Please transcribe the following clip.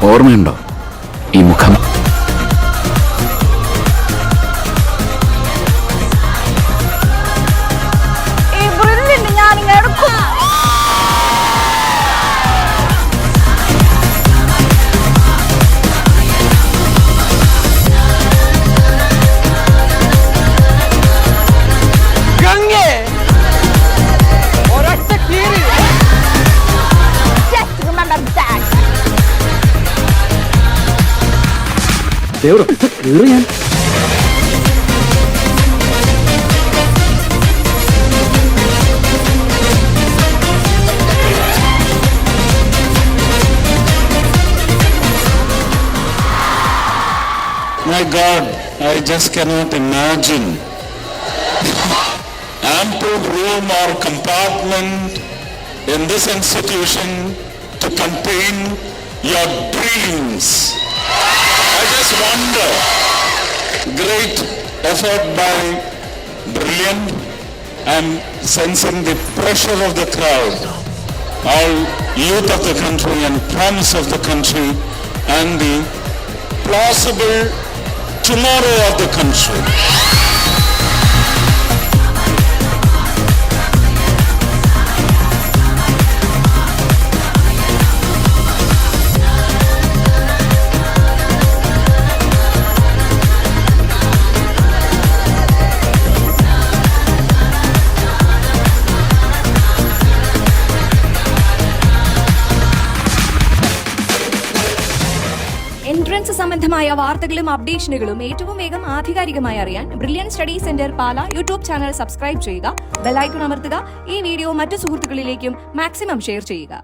ഓർമ്മയുണ്ടോ ഈ മുഖം? ഞാൻ My God, I just cannot imagine ample room or compartment in this institution to contain your dreams. I just wonder, great effort by Brilliant. I'm sensing the pressure of the crowd, all youth of the country and promise of the country and the plausible tomorrow of the country. Entrance സംബന്ധമായ വാർത്തകളും അപ്ഡേഷനുകളും ഏറ്റവും വേഗം ആധികാരികമായി അറിയാൻ brilliant study centre പാല YouTube channel subscribe ചെയ്യുക, bell icon അമർത്തുക, ഈ video മറ്റു സുഹൃത്തുക്കളിലേക്കും മാക്സിമം ഷെയർ ചെയ്യുക.